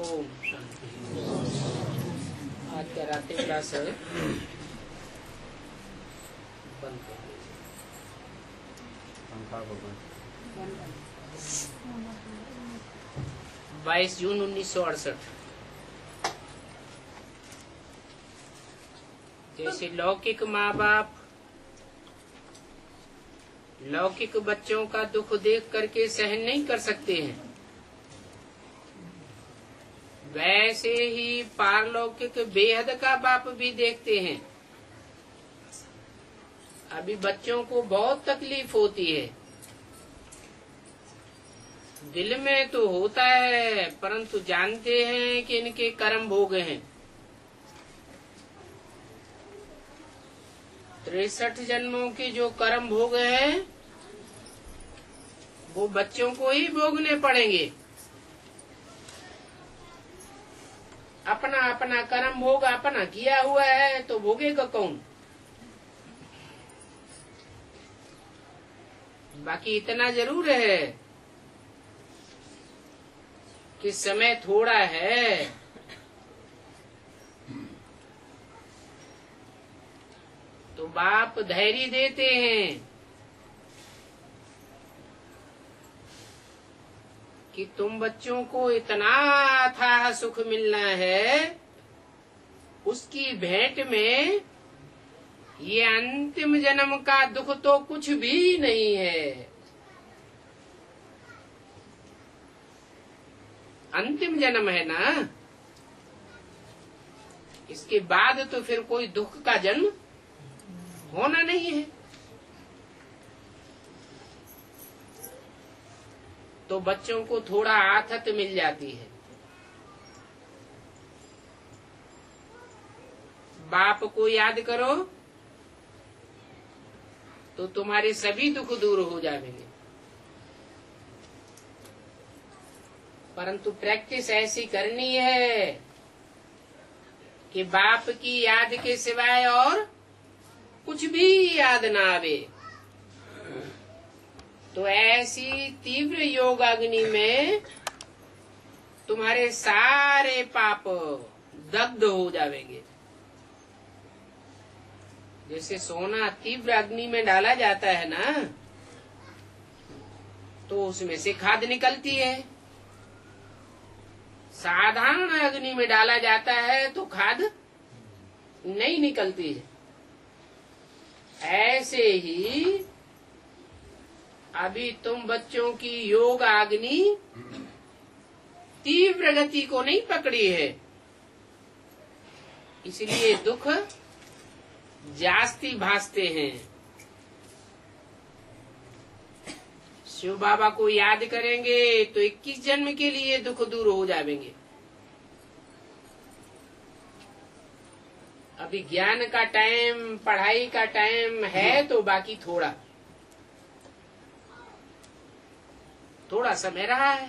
ओम शांति। आज का रात्रि क्लास है, बंद कर दीजिए। 22 जून 1968। जैसे लौकिक माँ बाप लौकिक बच्चों का दुख देख करके सहन नहीं कर सकते हैं, वैसे ही पारलौकिक बेहद का बाप भी देखते हैं। अभी बच्चों को बहुत तकलीफ होती है, दिल में तो होता है, परंतु जानते हैं कि इनके कर्म भोग हैं। 63 जन्मों के जो कर्म भोग हैं वो बच्चों को ही भोगने पड़ेंगे। अपना अपना कर्म भोग अपना किया हुआ है तो भोगेगा कौन? बाकी इतना जरूर है कि समय थोड़ा है, तो बाप धैर्य देते हैं कि तुम बच्चों को इतना अथाह सुख मिलना है, उसकी भेंट में ये अंतिम जन्म का दुख तो कुछ भी नहीं है। अंतिम जन्म है ना, इसके बाद तो फिर कोई दुख का जन्म होना नहीं है। तो बच्चों को थोड़ा आथत मिल जाती है। बाप को याद करो तो तुम्हारे सभी दुख दूर हो जाएंगे। परंतु प्रैक्टिस ऐसी करनी है कि बाप की याद के सिवाय और कुछ भी याद ना आवे। तो ऐसी तीव्र योग अग्नि में तुम्हारे सारे पाप दग्ध हो जाएंगे। जैसे सोना तीव्र अग्नि में डाला जाता है ना, तो उसमें से खाद निकलती है। साधारण अग्नि में डाला जाता है तो खाद नहीं निकलती है। ऐसे ही अभी तुम बच्चों की योग अग्नि तीव्र गति को नहीं पकड़ी है, इसलिए दुख जास्ती भासते हैं। शिव बाबा को याद करेंगे तो 21 जन्म के लिए दुख दूर हो जाएंगे। अभी ज्ञान का टाइम, पढ़ाई का टाइम है, तो बाकी थोड़ा समय रहा है।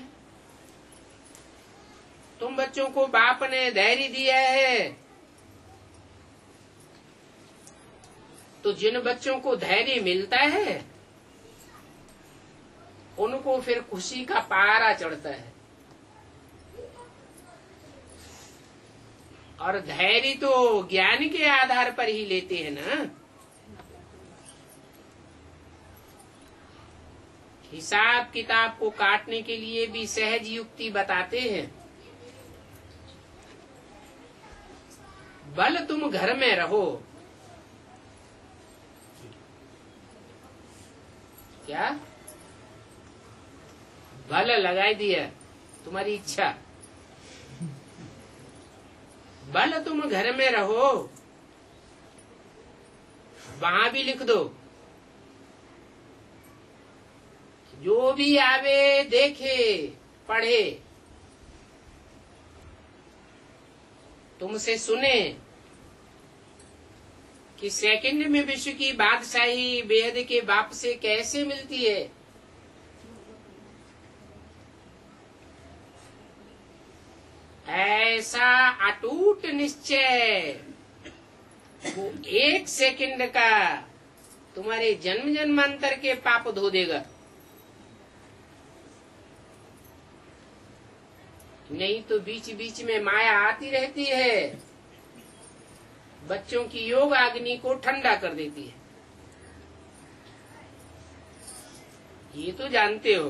तुम बच्चों को बाप ने धैर्य दिया है, तो जिन बच्चों को धैर्य मिलता है उनको फिर खुशी का पारा चढ़ता है। और धैर्य तो ज्ञान के आधार पर ही लेते हैं ना। हिसाब किताब को काटने के लिए भी सहज युक्ति बताते हैं। बल तुम घर में रहो, क्या बल लगाई दिया, तुम्हारी इच्छा। बल तुम घर में रहो, वहां भी लिख दो। जो भी आवे, देखे, पढ़े, तुमसे सुने कि सेकंड में विश्व की बादशाही बेहद के बाप से कैसे मिलती है। ऐसा अटूट निश्चय वो 1 सेकंड का तुम्हारे जन्म जन्मांतर के पाप धो देगा। नहीं तो बीच बीच में माया आती रहती है, बच्चों की योग अग्नि को ठंडा कर देती है। ये तो जानते हो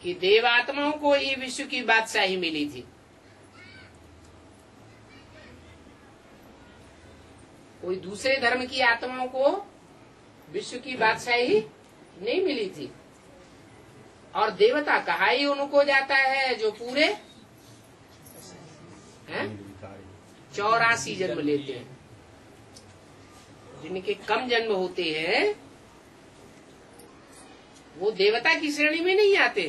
कि देवात्माओं को ही विश्व की बादशाही मिली थी, कोई दूसरे धर्म की आत्माओं को विश्व की बादशाही नहीं मिली थी। और देवता कहा ही उनको जाता है जो पूरे 84 जन्म लेते हैं। जिनके कम जन्म होते हैं वो देवता की श्रेणी में नहीं आते।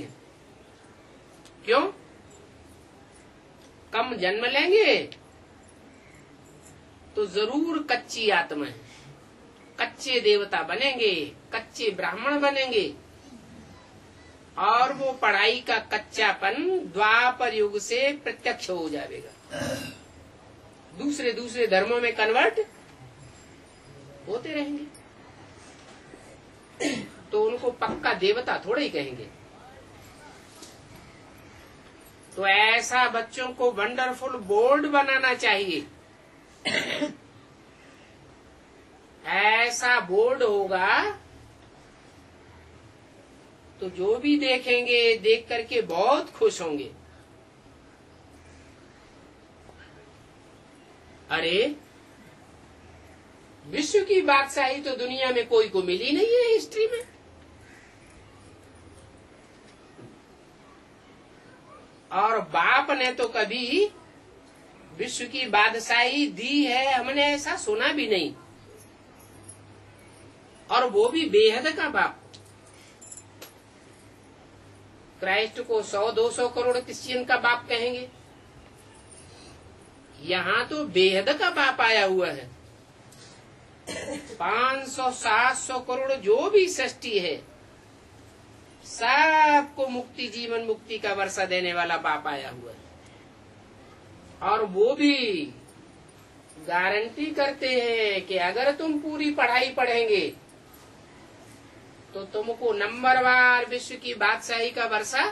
क्यों? कम जन्म लेंगे तो जरूर कच्ची आत्मा है, कच्चे देवता बनेंगे, कच्चे ब्राह्मण बनेंगे, और वो पढ़ाई का कच्चापन द्वापर युग से प्रत्यक्ष हो जाएगा। दूसरे दूसरे धर्मों में कन्वर्ट होते रहेंगे, तो उनको पक्का देवता थोड़े ही कहेंगे। तो ऐसा बच्चों को वंडरफुल बोर्ड बनाना चाहिए। ऐसा बोर्ड होगा तो जो भी देखेंगे देख करके बहुत खुश होंगे। अरे विश्व की बादशाही तो दुनिया में कोई को मिली नहीं है हिस्ट्री में। और बाप ने तो कभी विश्व की बादशाही दी है हमने ऐसा सुना भी नहीं, और वो भी बेहद का बाप। क्राइस्ट को 100-200 करोड़ क्रिश्चियन का बाप कहेंगे, यहाँ तो बेहद का बाप आया हुआ है। 500-700 करोड़ जो भी सृष्टि है सबको मुक्ति, जीवन मुक्ति का वर्षा देने वाला बाप आया हुआ है। और वो भी गारंटी करते हैं कि अगर तुम पूरी पढ़ाई पढ़ेंगे तो तुमको नंबरवार विश्व की बादशाही का वर्षा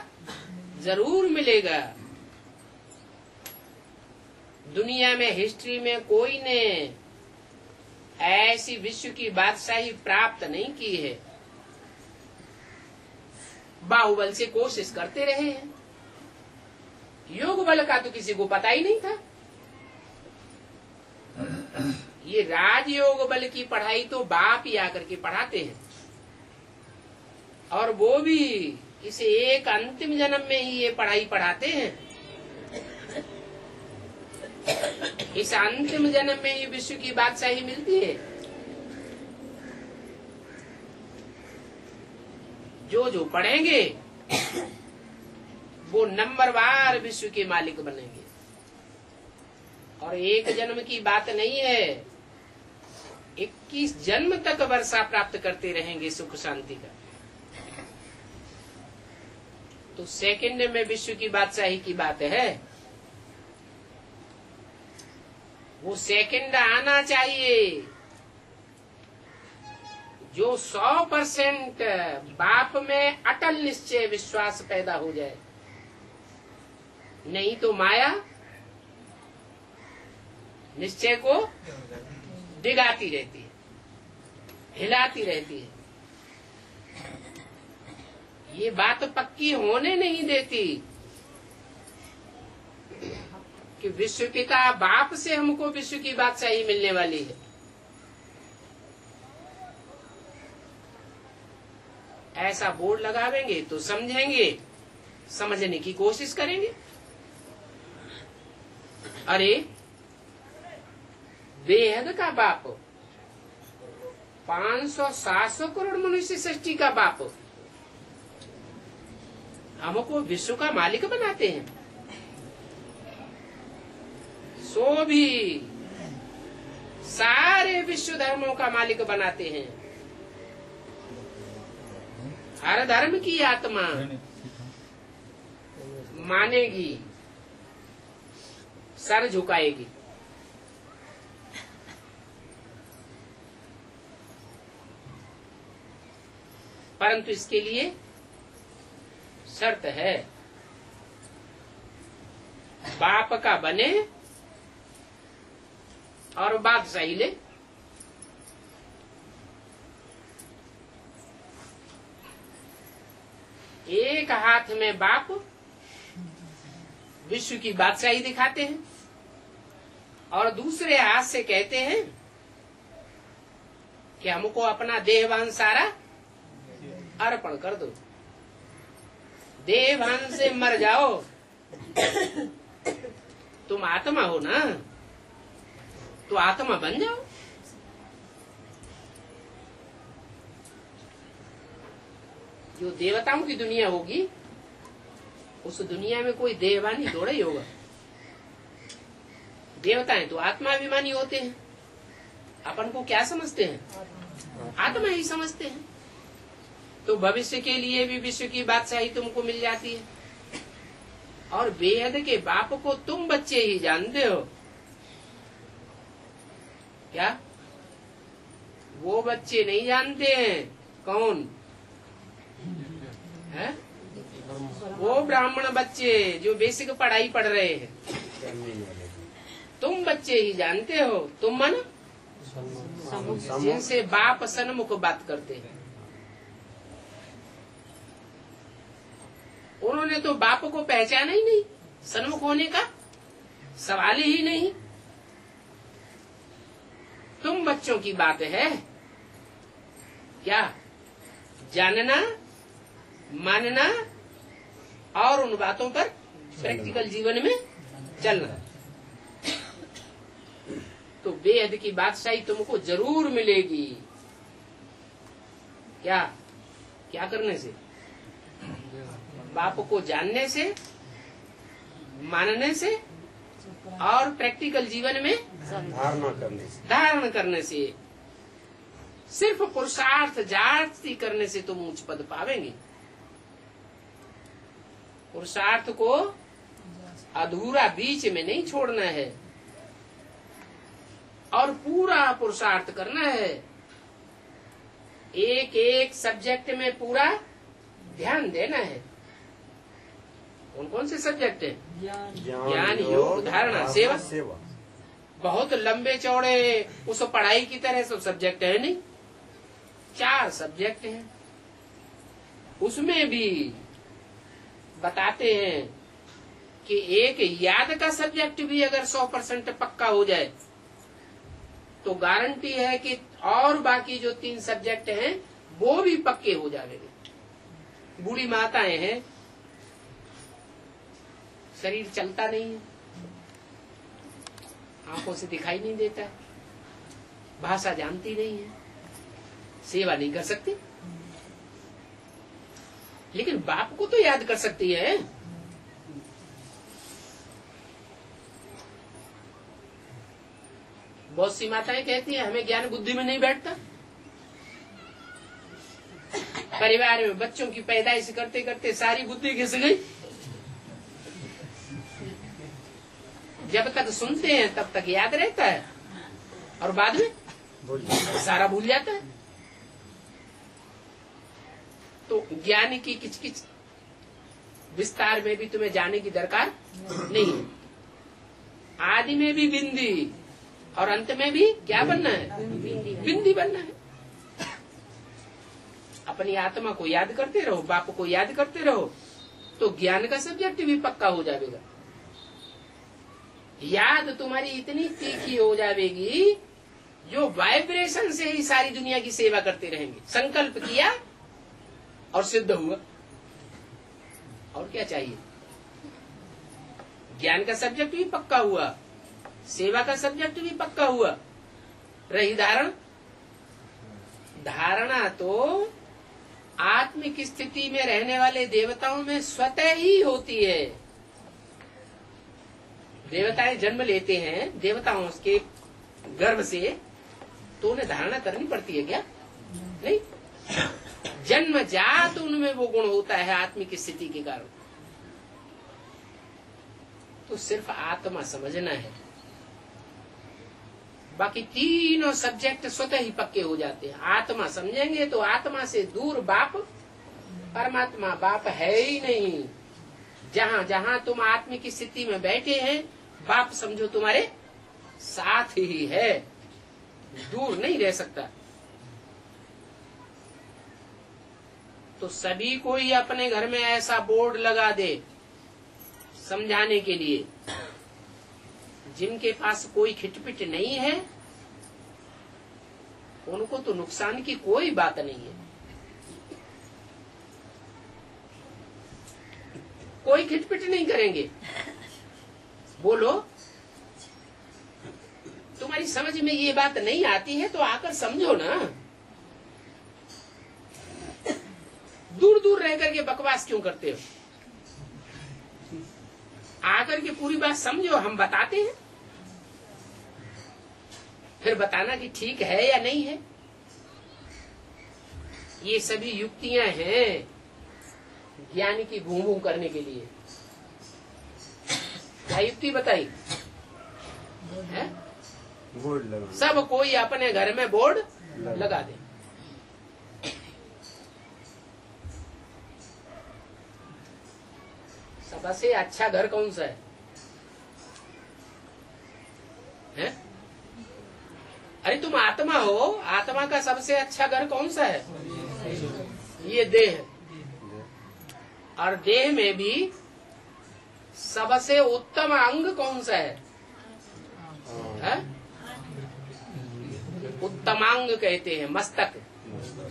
जरूर मिलेगा। दुनिया में हिस्ट्री में कोई ने ऐसी विश्व की बादशाही प्राप्त नहीं की है। बाहुबल से कोशिश करते रहे हैं, योग बल का तो किसी को पता ही नहीं था। ये राजयोग बल की पढ़ाई तो बाप ही आकर के पढ़ाते हैं, और वो भी इसे एक अंतिम जन्म में ही ये पढ़ाई पढ़ाते हैं। इस अंतिम जन्म में ही विश्व की बादशाही मिलती है। जो जो पढ़ेंगे वो नंबरवार विश्व के मालिक बनेंगे। और एक जन्म की बात नहीं है, 21 जन्म तक वर्षा प्राप्त करते रहेंगे सुख शांति का। तो सेकंड में विश्व की बादशाही की बात है, वो सेकंड आना चाहिए जो 100% बाप में अटल निश्चय विश्वास पैदा हो जाए। नहीं तो माया निश्चय को डिगाती रहती है, हिलाती रहती है। ये बात पक्की होने नहीं देती कि विश्व पिता बाप से हमको विश्व की बादशाही मिलने वाली है। ऐसा बोर्ड लगावेंगे तो समझेंगे, समझने की कोशिश करेंगे। अरे बेहद का बाप, 500-700 करोड़ मनुष्य सृष्टि का बाप हमको विश्व का मालिक बनाते हैं। सो भी सारे विश्व धर्मों का मालिक बनाते हैं। हर धर्म की आत्मा मानेगी, सर झुकाएगी। परंतु इसके लिए शर्त है बाप का बने और बादशाही ले। एक हाथ में बाप विश्व की बादशाही दिखाते हैं और दूसरे हाथ से कहते हैं कि हमको अपना देहभान सारा अर्पण कर दो। देहभान से मर जाओ। तुम आत्मा हो ना, तो आत्मा बन जाओ। जो देवताओं की दुनिया होगी उस दुनिया में कोई देहवानी थोड़ा ही होगा। देवताएं तो आत्माभिमानी होते हैं। अपन को क्या समझते हैं? आत्मा ही समझते हैं। तो भविष्य के लिए भी विश्व की बादशाही तुमको मिल जाती है। और बेहद के बाप को तुम बच्चे ही जानते हो। क्या वो बच्चे नहीं जानते हैं? कौन है? वो ब्राह्मण बच्चे जो बेसिक पढ़ाई पढ़ रहे हैं। तुम बच्चे ही जानते हो। तुम मन जिनसे बाप सन्मुख बात करते हैं। उन्होंने तो बाप को पहचाना ही नहीं। सन्मुख होने का सवाल ही नहीं। तुम बच्चों की बात है क्या? जानना, मानना और उन बातों पर प्रैक्टिकल जीवन में चलना। तो बेहद की बादशाही तुमको जरूर मिलेगी। क्या क्या करने से? बाप को जानने से, मानने से और प्रैक्टिकल जीवन में धारण करने से। सिर्फ पुरुषार्थ जाति करने से तुम उच्च पद पावेंगे। पुरुषार्थ को अधूरा बीच में नहीं छोड़ना है और पूरा पुरुषार्थ करना है। एक एक सब्जेक्ट में पूरा ध्यान देना है। कौन कौन से सब्जेक्ट है? ज्ञान, योग, धारणा, सेवा। बहुत लंबे चौड़े उस पढ़ाई की तरह सब सब्जेक्ट है नहीं। 4 सब्जेक्ट हैं। उसमें भी बताते हैं कि एक याद का सब्जेक्ट भी अगर 100% पक्का हो जाए तो गारंटी है कि और बाकी जो 3 सब्जेक्ट हैं वो भी पक्के हो जाएंगे। बूढ़ी माताएं हैं, शरीर चलता नहीं है, आंखों से दिखाई नहीं देता है, भाषा जानती नहीं है, सेवा नहीं कर सकती, लेकिन बाप को तो याद कर सकती है। बहुत सी माताएं कहती हैं हमें ज्ञान बुद्धि में नहीं बैठता। परिवार में बच्चों की पैदाइश करते करते सारी बुद्धि घिस गई। जब तक सुनते हैं तब तक याद रहता है और बाद में सारा भूल जाता है। तो ज्ञान की किचकिच विस्तार में भी तुम्हें जाने की दरकार नहीं है। आदि में भी बिंदी और अंत में भी क्या बनना है? बिंदी बनना है। अपनी आत्मा को याद करते रहो, बाप को याद करते रहो, तो ज्ञान का सब्जेक्ट भी पक्का हो जाएगा। याद तुम्हारी इतनी तीखी हो जाएगी जो वाइब्रेशन से ही सारी दुनिया की सेवा करते रहेंगे। संकल्प किया और सिद्ध हुआ, और क्या चाहिए? ज्ञान का सब्जेक्ट भी पक्का हुआ, सेवा का सब्जेक्ट भी पक्का हुआ। रही धारणा तो आत्मिक स्थिति में रहने वाले देवताओं में स्वतः ही होती है। देवताएं जन्म लेते हैं देवताओं के गर्भ से, तो उन्हें धारणा करनी पड़ती है क्या? नहीं, जन्मजात उनमें वो गुण होता है आत्मिक स्थिति के कारण। तो सिर्फ आत्मा समझना है, बाकी तीनों सब्जेक्ट स्वतः ही पक्के हो जाते हैं। आत्मा समझेंगे तो आत्मा से दूर बाप, परमात्मा बाप है ही नहीं। जहाँ जहाँ तुम आत्म की स्थिति में बैठे हैं, बाप समझो तुम्हारे साथ ही है, दूर नहीं रह सकता। तो सभी कोई अपने घर में ऐसा बोर्ड लगा दे समझाने के लिए। जिनके पास कोई खिटपिट नहीं है उनको तो नुकसान की कोई बात नहीं है। कोई खिटपिट नहीं करेंगे। बोलो, तुम्हारी समझ में ये बात नहीं आती है तो आकर समझो ना। दूर दूर रह करके बकवास क्यों करते हो? आकर के पूरी बात समझो, हम बताते हैं, फिर बताना कि ठीक है या नहीं है। ये सभी युक्तियां हैं ज्ञान की घूम घूम करने के लिए। क्या युक्ति बताई है? बोर्ड लगा, सब कोई अपने घर में बोर्ड लगा दे। सबसे अच्छा घर कौन सा है? अरे तुम आत्मा हो, आत्मा का सबसे अच्छा घर कौन सा है? ये देह। और देह में भी सबसे उत्तम अंग कौन सा है? उत्तमांग कहते हैं मस्तक,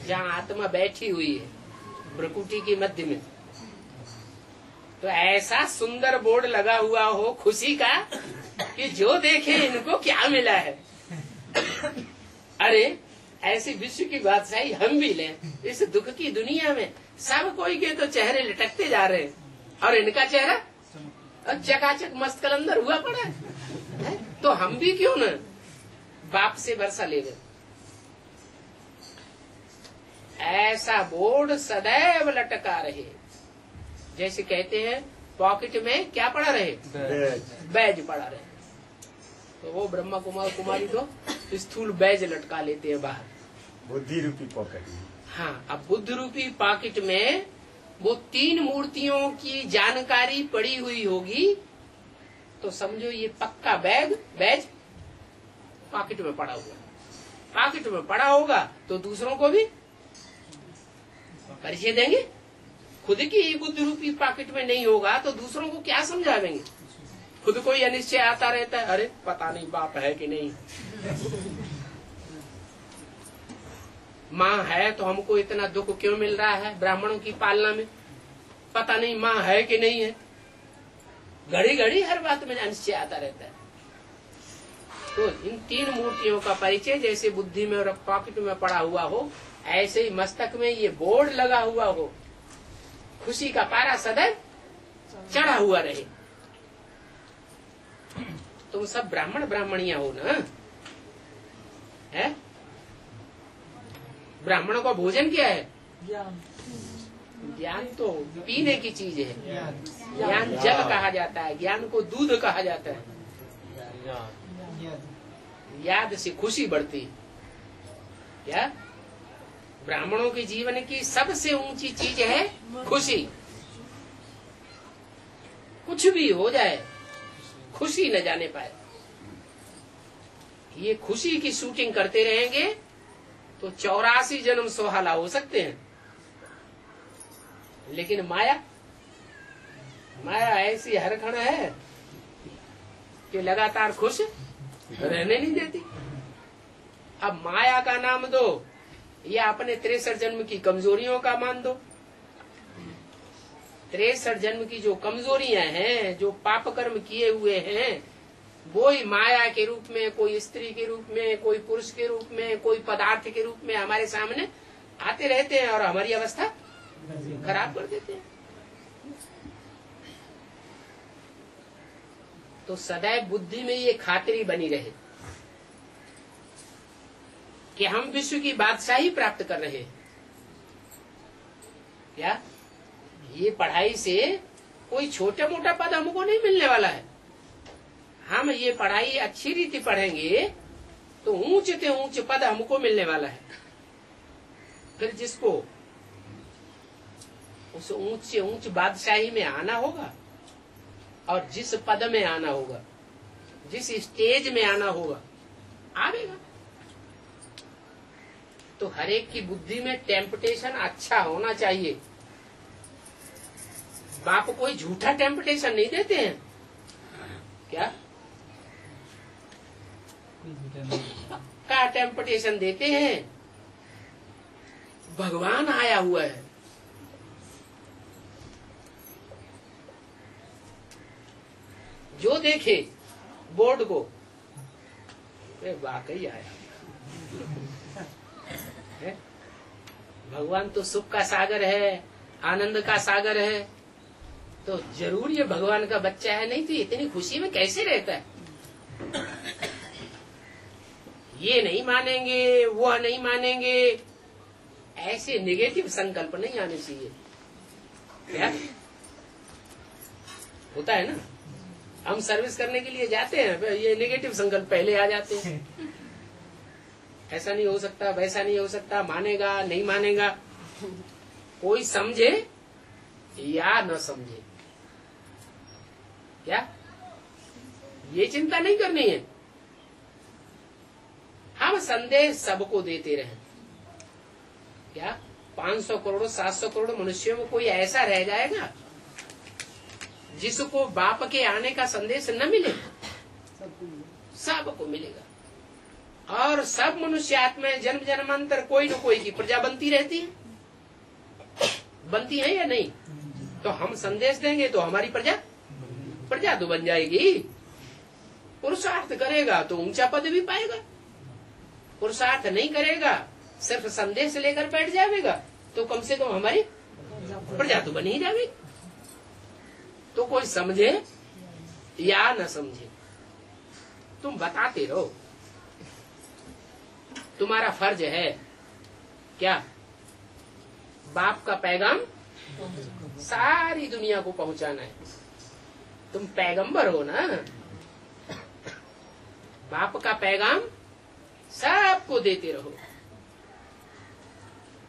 जहाँ आत्मा बैठी हुई है भ्रुकुटी की मध्य में। तो ऐसा सुंदर बोर्ड लगा हुआ हो खुशी का कि जो देखे इनको क्या मिला है। अरे ऐसी विश्व की बादशाही हम भी लें। इस दुख की दुनिया में सब कोई के तो चेहरे लटकते जा रहे हैं और इनका चेहरा चकाचक मस्त कलंदर हुआ पड़ा है। तो हम भी क्यों न बाप से भरोसा ले गए। ऐसा बोर्ड सदैव लटका रहे। जैसे कहते हैं पॉकेट में क्या पड़ा रहे? बैज पड़ा रहे। तो वो ब्रह्मा कुमार कुमारी तो स्थूल बैज लटका लेते हैं बाहर, बुद्धि रूपी पॉकेट में। हाँ, अब बुद्ध रूपी पॉकेट में वो 3 मूर्तियों की जानकारी पड़ी हुई होगी। तो समझो ये पक्का बैज पॉकेट में पड़ा हुआ। पॉकेट में पड़ा होगा तो दूसरों को भी परिचय देंगे। खुद की बुद्ध रूपी पॉकेट में नहीं होगा तो दूसरों को क्या समझावेंगे? खुद को यह निश्चय आता रहता है, अरे पता नहीं बाप है कि नहीं, माँ है तो हमको इतना दुख क्यों मिल रहा है ब्राह्मणों की पालना में, पता नहीं माँ है कि नहीं है। घड़ी घड़ी हर बात में अनिश्चय आता रहता है। तो इन 3 मूर्तियों का परिचय जैसे बुद्धि में और पॉकेट में पड़ा हुआ हो, ऐसे ही मस्तक में ये बोर्ड लगा हुआ हो। खुशी का पारा सदैव चढ़ा हुआ रहे। तुम सब ब्राह्मण ब्राह्मणियां हो ना, है? ब्राह्मणों का भोजन क्या है? ज्ञान तो पीने की चीज है। ज्ञान जल कहा जाता है, ज्ञान को दूध कहा जाता है। याद से खुशी बढ़ती। क्या ब्राह्मणों के जीवन की सबसे ऊंची चीज है खुशी। कुछ भी हो जाए खुशी न जाने पाए। ये खुशी की शूटिंग करते रहेंगे तो 84 जन्म सुहाना हो सकते हैं। लेकिन माया ऐसी हरखण है कि लगातार खुश रहने नहीं देती। अब माया का नाम दो या अपने 63 जन्म की कमजोरियों का मान दो। 63 जन्म की जो कमजोरियां हैं, जो पाप कर्म किए हुए हैं, वो ही माया के रूप में, कोई स्त्री के रूप में, कोई पुरुष के रूप में, कोई पदार्थ के रूप में हमारे सामने आते रहते हैं और हमारी अवस्था खराब कर देते हैं। तो सदैव बुद्धि में ये खातिरी बनी रहे कि हम विश्व की बादशाही प्राप्त कर रहे हैं। क्या ये पढ़ाई से कोई छोटा मोटा पद हमको नहीं मिलने वाला है। हम ये पढ़ाई अच्छी रीति पढ़ेंगे तो ऊंच से ऊंच पद हमको मिलने वाला है। फिर जिसको उस ऊंच से ऊंच बादशाही में आना होगा और जिस पद में आना होगा, जिस स्टेज में आना होगा, आवेगा। तो हर एक की बुद्धि में टेम्पटेशन अच्छा होना चाहिए। बाप कोई झूठा टेम्पटेशन नहीं देते हैं क्या? पक्का टेम्पटेशन देते हैं। भगवान आया हुआ है। जो देखे बोर्ड को, वाकई आया है। भगवान तो सुख का सागर है, आनंद का सागर है, तो जरूर ये भगवान का बच्चा है, नहीं तो इतनी खुशी में कैसे रहता है? ये नहीं मानेंगे, वो नहीं मानेंगे, ऐसे नेगेटिव संकल्प नहीं आने चाहिए। क्या होता है ना, हम सर्विस करने के लिए जाते हैं, ये नेगेटिव संकल्प पहले आ जाते हैं। ऐसा नहीं हो सकता, वैसा नहीं हो सकता, मानेगा नहीं मानेगा। कोई समझे या न समझे, क्या ये चिंता नहीं करनी है। हम संदेश सबको देते रहे। क्या 500 करोड़ 700 करोड़ मनुष्यों में कोई ऐसा रह जाएगा जिसको बाप के आने का संदेश न मिले? सबको मिलेगा। और सब मनुष्य आत्मा जन्म जन्मांतर कोई न कोई की प्रजा बनती रहती है, बनती है या नहीं? तो हम संदेश देंगे तो हमारी प्रजा तो बन जाएगी। पुरुषार्थ करेगा तो ऊंचा पद भी पाएगा। पुरुषार्थ नहीं करेगा, सिर्फ संदेश लेकर बैठ जाएगा, तो कम से कम हमारी प्रजा तो बन ही जाएगी। तो कोई समझे या न समझे, तुम बताते रहो। तुम्हारा फर्ज है क्या? बाप का पैगाम सारी दुनिया को पहुंचाना है। तुम पैगंबर हो ना, बाप का पैगाम सबको देते रहो।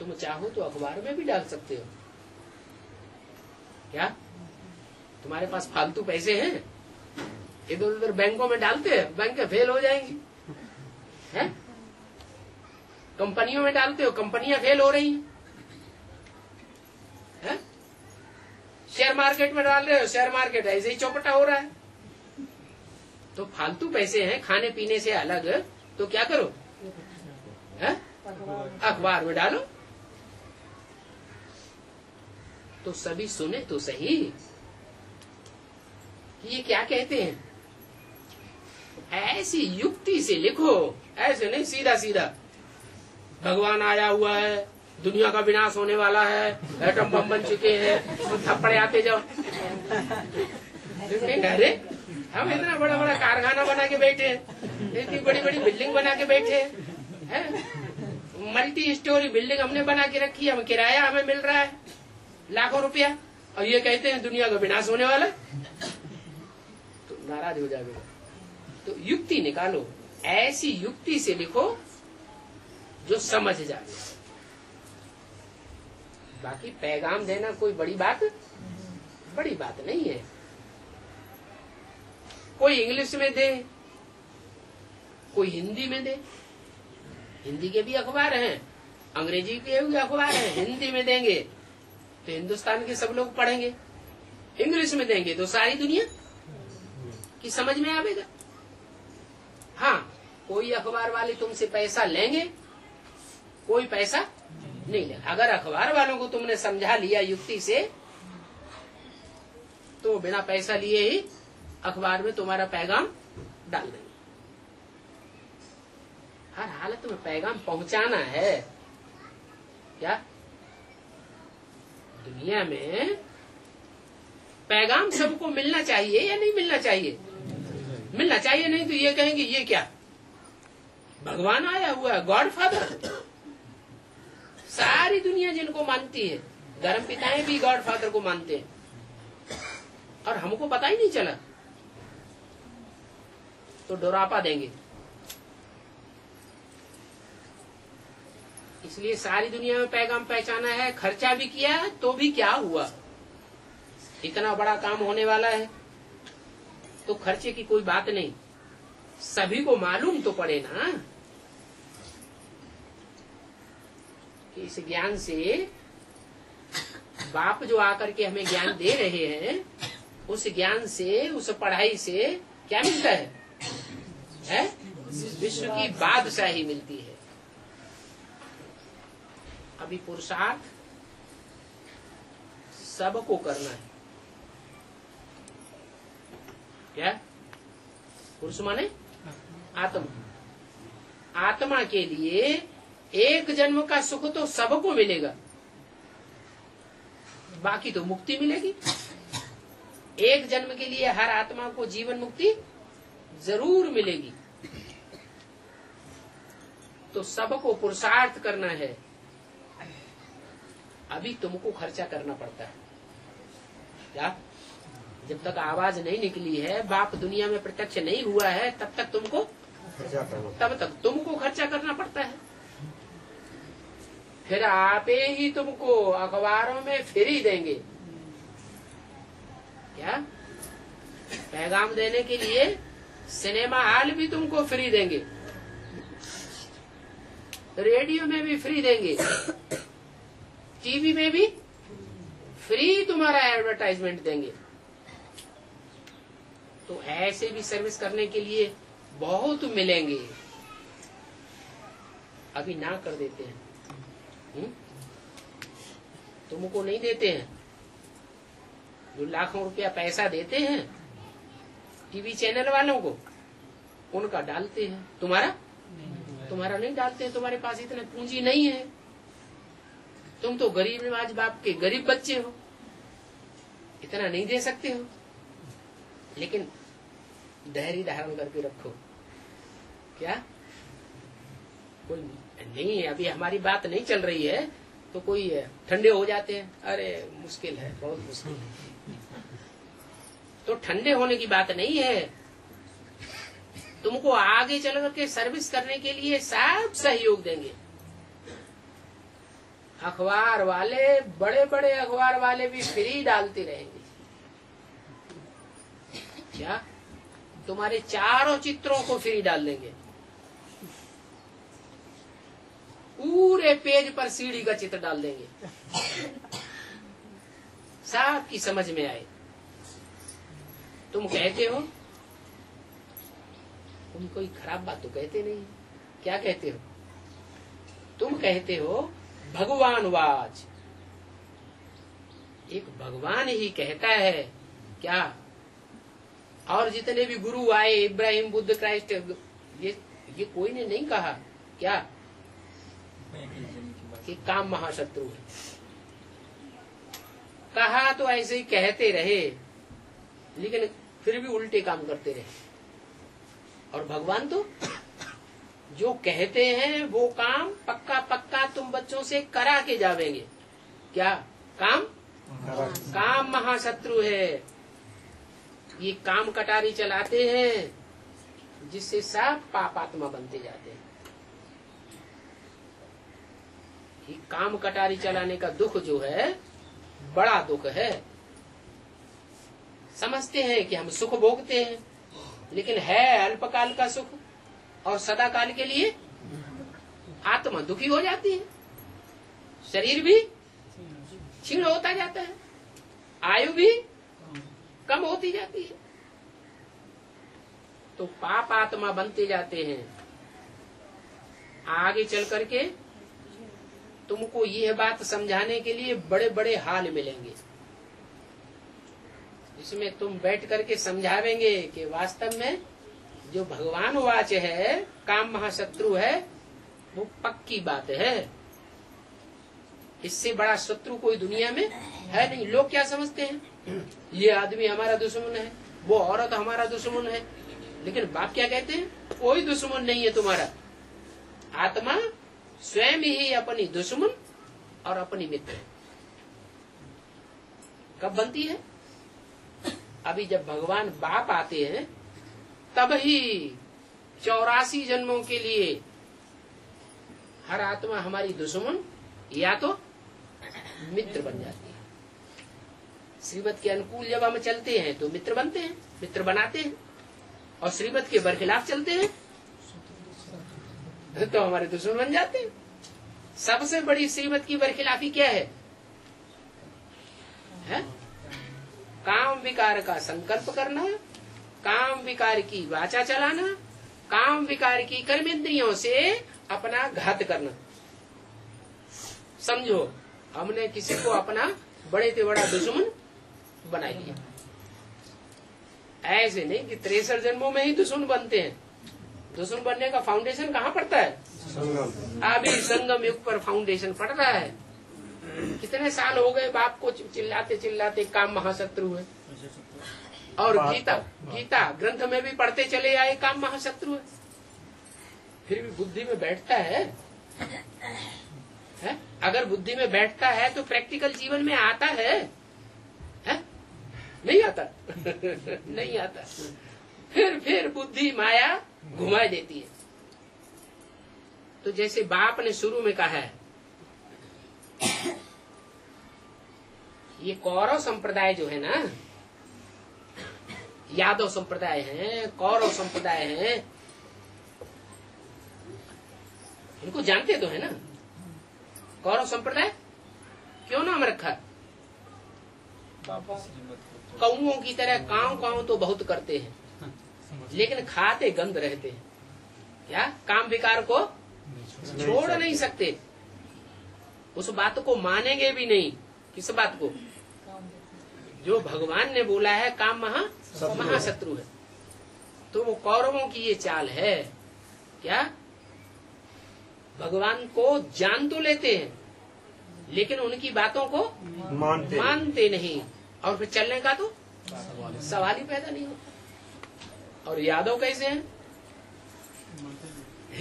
तुम चाहो तो अखबार में भी डाल सकते हो। क्या तुम्हारे पास फालतू पैसे हैं? इधर उधर बैंकों में डालते हैं, बैंक फेल हो जाएंगी। हैं? कंपनियों में डालते हो, कंपनियां फेल हो रही हैं। शेयर मार्केट में डाल रहे हो, शेयर मार्केट ऐसे ही चौपटा हो रहा है। तो फालतू पैसे हैं खाने पीने से अलग, तो क्या करो? अखबार में डालो। तो सभी सुने तो सही कि ये क्या कहते हैं। ऐसी युक्ति से लिखो, ऐसे नहीं सीधा सीधा भगवान आया हुआ है, दुनिया का विनाश होने वाला है, एटम बम बन चुके हैं, तो थप्पड़े आते जाओ। अरे हम इतना बड़ा बड़ा कारखाना बना के बैठे हैं, इतनी बड़ी बड़ी बिल्डिंग बना के बैठे हैं, मल्टी स्टोरी बिल्डिंग हमने बना के रखी है, हम किराया हमें मिल रहा है लाखों रुपया, और ये कहते हैं दुनिया का विनाश होने वाला। तो नाराज हो जाएगा। तो युक्ति निकालो, ऐसी युक्ति से लिखो जो समझ जाए। बाकी पैगाम देना कोई बड़ी बात नहीं है। कोई इंग्लिश में दे, कोई हिंदी में दे। हिंदी के भी अखबार हैं, अंग्रेजी के भी अखबार हैं। हिंदी में देंगे तो हिंदुस्तान के सब लोग पढ़ेंगे, इंग्लिश में देंगे तो सारी दुनिया की समझ में आवेगा। हाँ, कोई अखबार वाले तुमसे पैसा लेंगे, कोई पैसा नहीं लेगा। अगर अखबार वालों को तुमने समझा लिया युक्ति से, तो बिना पैसा लिए ही अखबार में तुम्हारा पैगाम डाल देंगे। हर हालत में पैगाम पहुंचाना है। क्या दुनिया में पैगाम सबको मिलना चाहिए या नहीं मिलना चाहिए? मिलना चाहिए, नहीं तो ये कहेंगे ये क्या भगवान आया हुआ है, गॉड फादर। सारी दुनिया जिनको मानती है, धर्म पिताएं भी गॉड फादर को मानते हैं, और हमको पता ही नहीं चला। तो डोरापा देंगे। इसलिए सारी दुनिया में पैगाम पहचाना है, खर्चा भी किया है, तो भी क्या हुआ? इतना बड़ा काम होने वाला है, तो खर्चे की कोई बात नहीं, सभी को मालूम तो पड़े ना कि इस ज्ञान से बाप जो आकर के हमें ज्ञान दे रहे हैं, उस ज्ञान से, उस पढ़ाई से क्या मिलता है? विश्व की बादशाही मिलती है। अभी पुरुषार्थ सबको करना है। क्या? पुरुष माने आत्मा। आत्मा के लिए एक जन्म का सुख तो सबको मिलेगा, बाकी तो मुक्ति मिलेगी। एक जन्म के लिए हर आत्मा को जीवन मुक्ति जरूर मिलेगी। तो सबको पुरुषार्थ करना है। अभी तुमको खर्चा करना पड़ता है। क्या? जब तक आवाज नहीं निकली है, बाप दुनिया में प्रत्यक्ष नहीं हुआ है, तब तक तुमको खर्चा करना पड़ता है। फिर आपे ही तुमको अखबारों में फ्री देंगे। क्या? पैगाम देने के लिए सिनेमा हॉल भी तुमको फ्री देंगे, रेडियो में भी फ्री देंगे, टीवी में भी फ्री तुम्हारा एडवर्टाइजमेंट देंगे। तो ऐसे भी सर्विस करने के लिए बहुत मिलेंगे। अभी ना कर देते हैं। तुमको नहीं देते हैं। जो लाखों रुपया पैसा देते हैं टीवी चैनल वालों को, उनका डालते हैं। तुम्हारा नहीं डालते हैं। तुम्हारे पास इतने पूंजी नहीं है। तुम तो गरीब नवाज बाप के गरीब बच्चे हो, इतना नहीं दे सकते हो। लेकिन धैर्य धारण करके रखो। क्या? कोई नहीं, अभी हमारी बात नहीं चल रही है तो कोई ठंडे हो जाते हैं। अरे मुश्किल है, बहुत मुश्किल है। तो ठंडे होने की बात नहीं है। तुमको आगे चल करके सर्विस करने के लिए सब सहयोग देंगे। अखबार वाले, बड़े बड़े अखबार वाले भी फ्री डालते रहेंगे। क्या? तुम्हारे चारों चित्रों को फ्री डाल देंगे। पूरे पेज पर सीढ़ी का चित्र डाल देंगे, सबकी समझ में आए। तुम कहते हो, तुम कोई खराब बात तो कहते नहीं। क्या कहते हो? तुम कहते हो भगवान वाच। एक भगवान ही कहता है। क्या? और जितने भी गुरु आए, इब्राहिम, बुद्ध, क्राइस्ट, ये कोई ने नहीं कहा। क्या? कि काम महाशत्रु है। कहा तो ऐसे ही कहते रहे, लेकिन फिर भी उल्टे काम करते रहे। और भगवान तो जो कहते हैं वो काम पक्का पक्का तुम बच्चों से करा के जावेंगे। क्या? काम महाशत्रु है। ये काम कटारी चलाते हैं, जिससे सब पापात्मा बनते जाते हैं। ये काम कटारी चलाने का दुख जो है, बड़ा दुख है। समझते हैं कि हम सुख भोगते हैं, लेकिन है अल्पकाल का सुख, और सदा काल के लिए आत्मा दुखी हो जाती है। शरीर भी क्षीण होता जाता है, आयु भी कम होती जाती है। तो पाप आत्मा बनते जाते हैं। आगे चल करके तुमको यह बात समझाने के लिए बड़े बड़े हाल मिलेंगे, जिसमें तुम बैठ करके समझावेंगे कि वास्तव में जो भगवान वाच है, काम महाशत्रु है, वो पक्की बात है। इससे बड़ा शत्रु कोई दुनिया में है नहीं। लोग क्या समझते हैं? ये आदमी हमारा दुश्मन है, वो औरत हमारा दुश्मन है। लेकिन बाप क्या कहते हैं? कोई दुश्मन नहीं है तुम्हारा। आत्मा स्वयं ही अपनी दुश्मन और अपनी मित्र कब बनती है? अभी जब भगवान बाप आते हैं, तब ही 84 जन्मों के लिए हर आत्मा हमारी दुश्मन या तो मित्र बन जाती है। श्रीमत के अनुकूल जब हम चलते हैं तो मित्र बनते हैं, मित्र बनाते हैं और श्रीमत के बरखिलाफ चलते हैं तो हमारे दुश्मन बन जाते हैं। सबसे बड़ी श्रीमत की बरखिलाफी क्या है? काम विकार का संकल्प करना, काम विकार की वाचा चलाना, काम विकार की कर्मेंद्रियों से अपना घात करना। समझो, हमने किसी को अपना बड़े से बड़ा दुश्मन बना लिया। ऐसे नहीं कि 63 जन्मों में ही दुश्मन बनते हैं। दुश्मन बनने का फाउंडेशन कहाँ पड़ता है? अभी संगम युग पर फाउंडेशन पड़ रहा है। कितने साल हो गए बाप को चिल्लाते चिल्लाते काम महाशत्रु है। और गीता ग्रंथ में भी पढ़ते चले आए काम महाशत्रु है, फिर भी बुद्धि में बैठता है? अगर बुद्धि में बैठता है तो प्रैक्टिकल जीवन में आता है? नहीं आता नहीं आता। फिर बुद्धि माया घुमा देती है। तो जैसे बाप ने शुरू में कहा है, ये कौरव संप्रदाय जो है ना, यादव संप्रदाय है, कौरव संप्रदाय है, इनको जानते तो है ना? कौरव संप्रदाय क्यों नाम रखा? कौओं की तरह काव तो बहुत करते हैं, लेकिन खाते गंद रहते हैं। क्या काम विकार को छोड़ नहीं सकते, उस बात को मानेंगे भी नहीं। किस बात को? जो भगवान ने बोला है काम महाशत्रु है। तो वो कौरवों की ये चाल है। क्या भगवान को जान तो लेते हैं, लेकिन उनकी बातों को मानते नहीं, और फिर चलने का तो सवाल ही पैदा नहीं होता। और यादव कैसे हैं?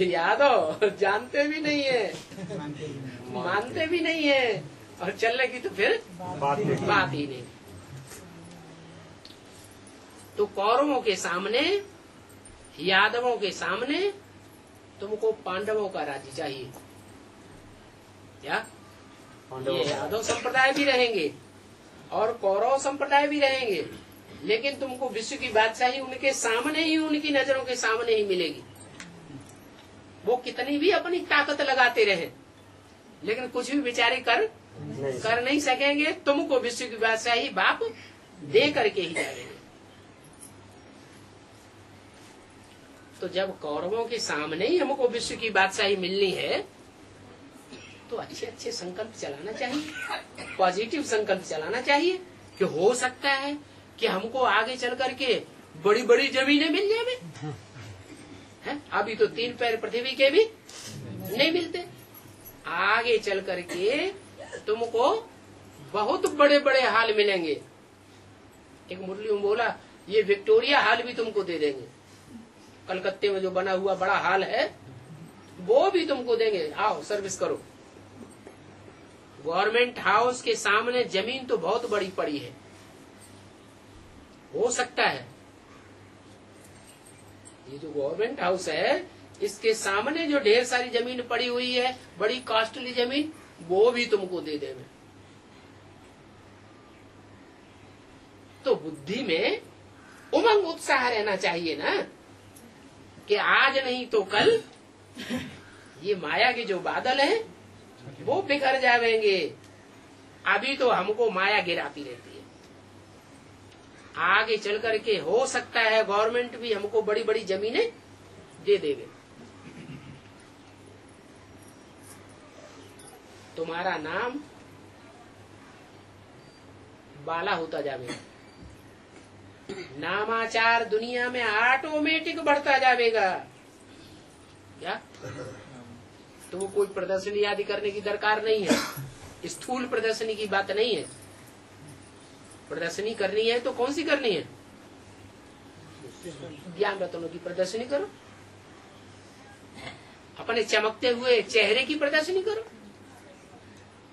यादव जानते भी नहीं है, मानते भी नहीं है, और चलने की तो फिर बात ही नहीं। तो कौरवों के सामने, यादवों के सामने तुमको पांडवों का राज्य चाहिए। क्या ये यादव संप्रदाय भी रहेंगे और कौरव संप्रदाय भी रहेंगे, लेकिन तुमको विश्व की बादशाही उनके सामने ही, उनकी नजरों के सामने ही मिलेगी। वो कितनी भी अपनी ताकत लगाते रहे, लेकिन कुछ भी बेचारे कर नहीं सकेंगे। तुमको विश्व की बादशाही बाप दे करके ही जाएंगे। तो जब कौरवों के सामने ही हमको विश्व की बादशाही मिलनी है, तो अच्छे अच्छे संकल्प चलाना चाहिए, पॉजिटिव संकल्प चलाना चाहिए कि हो सकता है कि हमको आगे चल करके बड़ी बड़ी जमीनें मिल जाए। अभी तो 3 पैर पृथ्वी के भी नहीं मिलते, आगे चल करके तुमको बहुत बड़े बड़े हाल मिलेंगे। एक मुरली में बोला, ये विक्टोरिया हाल भी तुमको दे देंगे। कलकत्ते में जो बना हुआ बड़ा हाल है वो भी तुमको देंगे, आओ सर्विस करो। गवर्नमेंट हाउस के सामने जमीन तो बहुत बड़ी पड़ी है, हो सकता है ये जो गवर्नमेंट हाउस है इसके सामने जो ढेर सारी जमीन पड़ी हुई है, बड़ी कॉस्टली जमीन, वो भी तुमको दे देंगे। तो बुद्धि में उमंग उत्साह रहना चाहिए ना, कि आज नहीं तो कल ये माया के जो बादल हैं वो बिखर जाएंगे। अभी तो हमको माया गिराती रहती है, आगे चल करके हो सकता है गवर्नमेंट भी हमको बड़ी बड़ी जमीनें दे देवे। तुम्हारा नाम बाला होता जाएगा, नामाचार दुनिया में ऑटोमेटिक बढ़ता जाएगा। क्या तो वो कोई प्रदर्शनी आदि करने की दरकार नहीं है, स्थूल प्रदर्शनी की बात नहीं है। प्रदर्शनी करनी है तो कौन सी करनी है? ज्ञान रत्नों की प्रदर्शनी करो, अपने चमकते हुए चेहरे की प्रदर्शनी करो।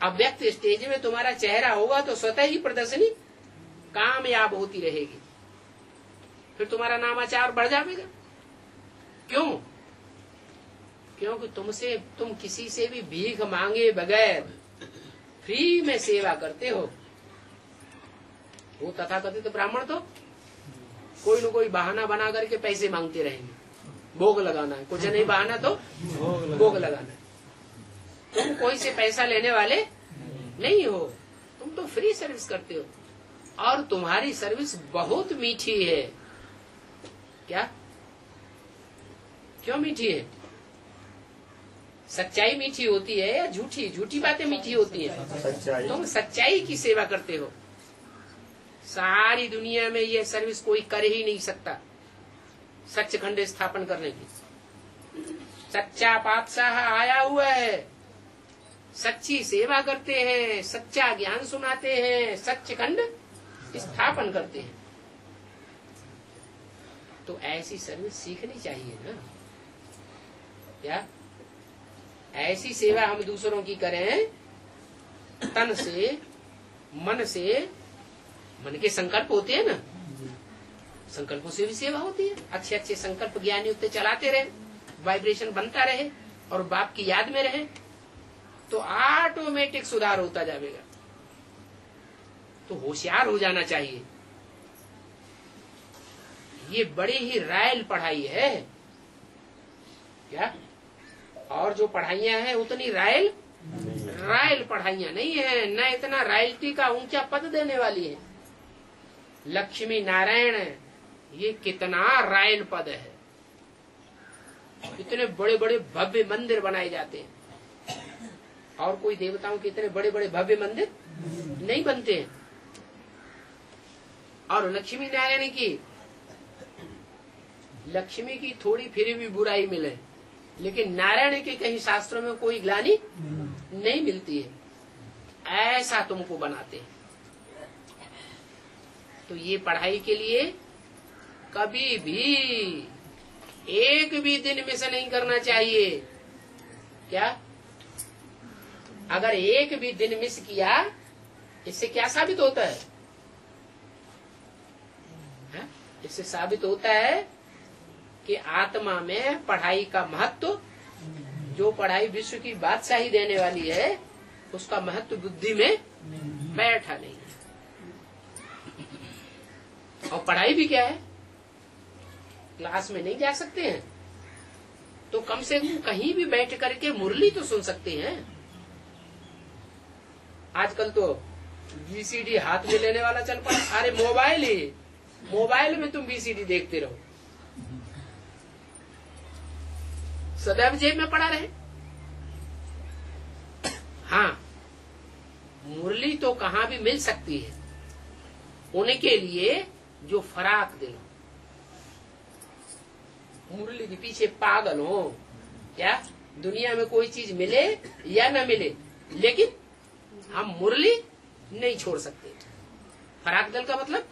अव्यक्त स्टेज में तुम्हारा चेहरा होगा तो स्वतः ही प्रदर्शनी कामयाब होती रहेगी, फिर तुम्हारा नामाचार बढ़ जाएगा। क्यों? क्योंकि तुम किसी से भी भीख मांगे बगैर फ्री में सेवा करते हो। वो तथाकथित ब्राह्मण तो कोई न कोई बहाना बना करके पैसे मांगते रहेंगे, भोग लगाना है, कुछ नहीं बहाना तो भोग लगाना है। तुम कोई से पैसा लेने वाले नहीं हो, तुम तो फ्री सर्विस करते हो, और तुम्हारी सर्विस बहुत मीठी है। क्या? क्यों मीठी है? सच्चाई मीठी होती है या झूठी? झूठी बातें मीठी होती है। सच्चाई। तुम सच्चाई की सेवा करते हो। सारी दुनिया में ये सर्विस कोई कर ही नहीं सकता, सचखंड स्थापन करने की। सच्चा पातशाह आया हुआ है, सच्ची सेवा करते हैं, सच्चा ज्ञान सुनाते हैं, सचखंड स्थापन करते हैं। तो ऐसी सर्विस सीखनी चाहिए ना। क्या? ऐसी सेवा हम दूसरों की करें, तन से, मन से। मन के संकल्प होते हैं ना, संकल्पों से भी सेवा होती है। अच्छे अच्छे संकल्प ज्ञानी युक्त चलाते रहे, वाइब्रेशन बनता रहे और बाप की याद में रहे, तो ऑटोमेटिक सुधार होता जाएगा। तो होशियार हो जाना चाहिए। ये बड़ी ही रॉयल पढ़ाई है। क्या? और जो पढ़ाइयां हैं उतनी रॉयल पढ़ाइयां नहीं है, न इतना रॉयल्टी का ऊंचा पद देने वाली है। लक्ष्मी नारायण ये कितना रॉयल पद है। इतने बड़े बड़े भव्य मंदिर बनाए जाते हैं, और कोई देवताओं के इतने बड़े बड़े भव्य मंदिर नहीं बनते हैं। और लक्ष्मी नारायण की, लक्ष्मी की थोड़ी फिर भी बुराई मिले, लेकिन नारायण के कहीं शास्त्रों में कोई ग्लानि नहीं मिलती है। ऐसा तुमको बनाते हैं। तो ये पढ़ाई के लिए कभी भी एक भी दिन मिस नहीं करना चाहिए। क्या? अगर एक भी दिन मिस किया, इससे क्या साबित होता है? इससे साबित होता है कि आत्मा में पढ़ाई का महत्व, जो पढ़ाई विश्व की बादशाही देने वाली है, उसका महत्व बुद्धि में बैठा नहीं है। और पढ़ाई भी क्या है? क्लास में नहीं जा सकते हैं तो कम से कम कहीं भी बैठ करके मुरली तो सुन सकते हैं। आजकल तो वीसीडी हाथ में लेने वाला चल पड़ा। अरे मोबाइल में तुम वीसीडी देखते रहो, सदैव जेब में पड़ा रहे। हाँ, मुरली तो कहाँ भी मिल सकती है उनके लिए जो फराक दिल, मुरली के पीछे पागल हो। क्या? दुनिया में कोई चीज मिले या न मिले, लेकिन हम मुरली नहीं छोड़ सकते। फराक दिल का मतलब,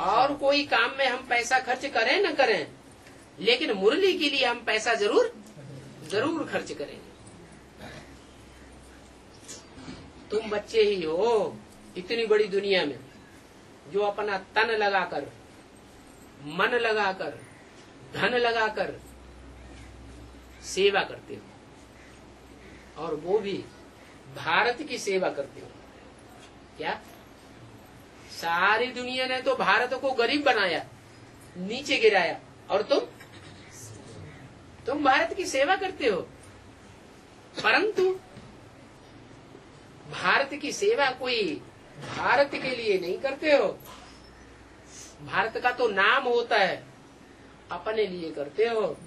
और कोई काम में हम पैसा खर्च करें न करें, लेकिन मुरली के लिए हम पैसा जरूर खर्च करेंगे। तुम बच्चे ही हो इतनी बड़ी दुनिया में, जो अपना तन लगाकर, मन लगाकर, धन लगाकर सेवा करते हो, और वो भी भारत की सेवा करते हो। क्या? सारी दुनिया ने तो भारत को गरीब बनाया, नीचे गिराया, और तुम भारत की सेवा करते हो। परंतु भारत की सेवा कोई भारत के लिए नहीं करते हो। भारत का तो नाम होता है, अपने लिए करते हो।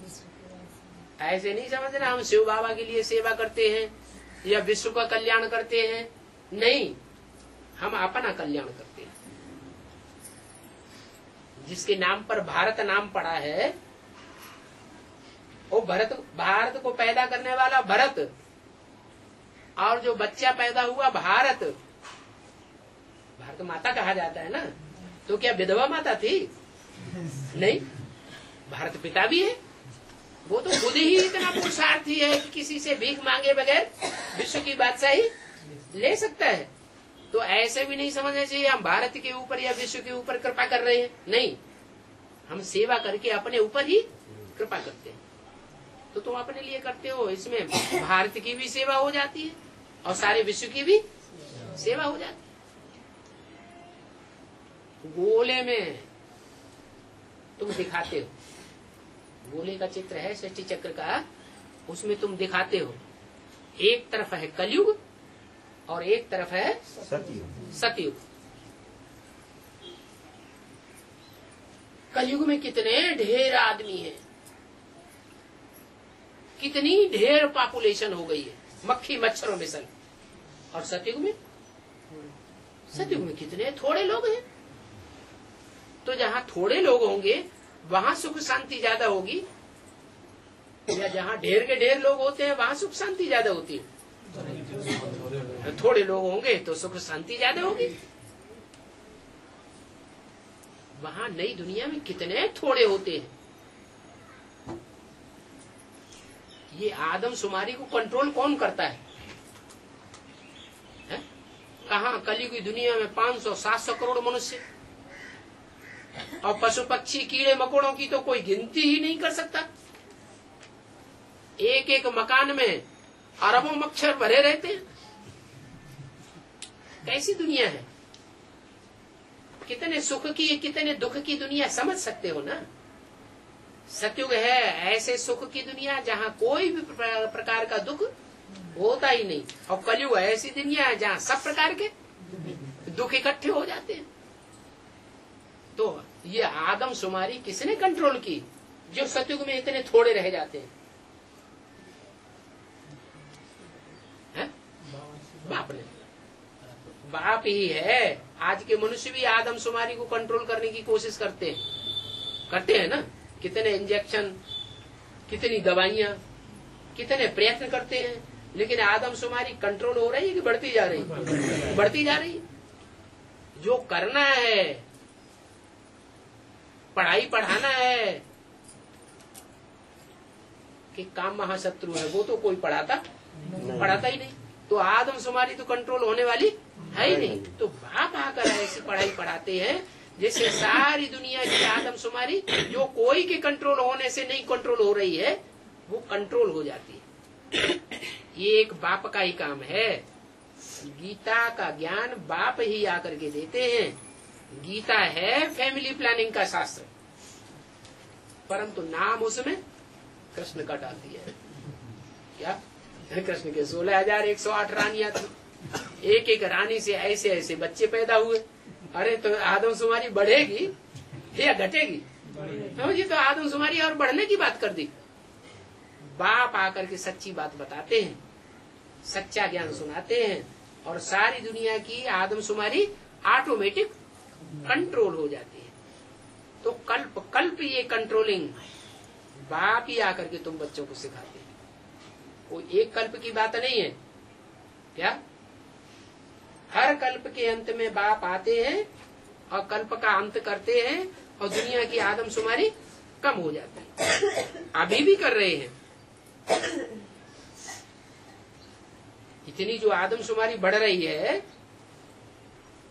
ऐसे नहीं समझना हम शिव बाबा के लिए सेवा करते हैं या विश्व का कल्याण करते हैं। नहीं, हम अपना कल्याण करते हैं। जिसके नाम पर भारत नाम पड़ा है, वो भारत को पैदा करने वाला भरत, और जो बच्चा पैदा हुआ भारत माता कहा जाता है ना। तो क्या विधवा माता थी? नहीं, भारत पिता भी है। वो तो खुद ही इतना पुरुषार्थी है कि किसी से भीख मांगे बगैर विश्व की बादशाही ले सकता है। तो ऐसे भी नहीं समझना चाहिए हम भारत के ऊपर या विश्व के ऊपर कृपा कर रहे हैं। नहीं, हम सेवा करके अपने ऊपर ही कृपा करते हैं। तो तुम अपने लिए करते हो, इसमें भारत की भी सेवा हो जाती है और सारे विश्व की भी सेवा हो जाती है। गोले में तुम दिखाते हो, गोले का चित्र है सृष्टि चक्र का, उसमें तुम दिखाते हो एक तरफ है कलयुग और एक तरफ है सतयुग। कलयुग में कितने ढेर आदमी हैं, कितनी ढेर पॉपुलेशन हो गई है, मक्खी मच्छरों में सन। और सतयुग में कितने थोड़े लोग हैं। तो जहां थोड़े लोग होंगे वहां सुख शांति ज्यादा होगी, या जहां ढेर के ढेर लोग होते हैं वहां सुख शांति ज्यादा होती है? थोड़े लोग होंगे तो सुख शांति ज्यादा होगी। वहां नई दुनिया में कितने थोड़े होते हैं। ये आदमशुमारी को कंट्रोल कौन करता है? कहा कलयुग की दुनिया में 500-700 करोड़ मनुष्य, और पशु पक्षी कीड़े मकोड़ों की तो कोई गिनती ही नहीं कर सकता। एक एक मकान में अरबों मच्छर भरे रहते हैं। कैसी दुनिया है, कितने सुख की कितने दुख की दुनिया, समझ सकते हो ना। सतयुग है ऐसे सुख की दुनिया जहाँ कोई भी प्रकार का दुख होता ही नहीं, और कलयुग ऐसी दुनिया है जहाँ सब प्रकार के दुख इकट्ठे हो जाते हैं। तो ये आदमशुमारी किसने कंट्रोल की, जो सतयुग में इतने थोड़े रह जाते हैं? बाप ने, बाप ही है। आज के मनुष्य भी आदमशुमारी को कंट्रोल करने की कोशिश करते हैं ना। कितने इंजेक्शन, कितनी दवाइयां, कितने प्रयत्न करते हैं, लेकिन आदमशुमारी कंट्रोल हो रही है कि बढ़ती जा रही? बढ़ती जा रही है। जो करना है, पढ़ाई पढ़ाना है, कि काम महाशत्रु है, वो तो कोई पढ़ाता ही नहीं। तो आदमशुमारी तो कंट्रोल होने वाली है ही नहीं। तो बाप आकर ऐसी पढ़ाई पढ़ाते हैं जैसे सारी दुनिया की आदमशुमारी जो कोई के कंट्रोल होने से नहीं कंट्रोल हो रही है, वो कंट्रोल हो जाती है। ये एक बाप का ही काम है। गीता का ज्ञान बाप ही आकर के देते हैं। गीता है फैमिली प्लानिंग का शास्त्र, परंतु नाम उसमें कृष्ण का डाल दिया है। क्या? कृष्ण के 16,108 रानियां थी, एक एक रानी से ऐसे ऐसे बच्चे पैदा हुए। अरे तो आदमशुमारी बढ़ेगी या घटेगी? ये तो आदमशुमारी और बढ़ने की बात कर दी। बाप आकर के सच्ची बात बताते हैं, सच्चा ज्ञान सुनाते हैं, और सारी दुनिया की आदमशुमारी ऑटोमेटिक कंट्रोल हो जाती है। तो कल्प कल्प ये कंट्रोलिंग बाप ही आकर के तुम बच्चों को सिखाते हैं। कोई एक कल्प की बात नहीं है। क्या? हर कल्प के अंत में बाप आते हैं और कल्प का अंत करते हैं, और दुनिया की आदमशुमारी कम हो जाती है। अभी भी कर रहे हैं। इतनी जो आदमशुमारी बढ़ रही है,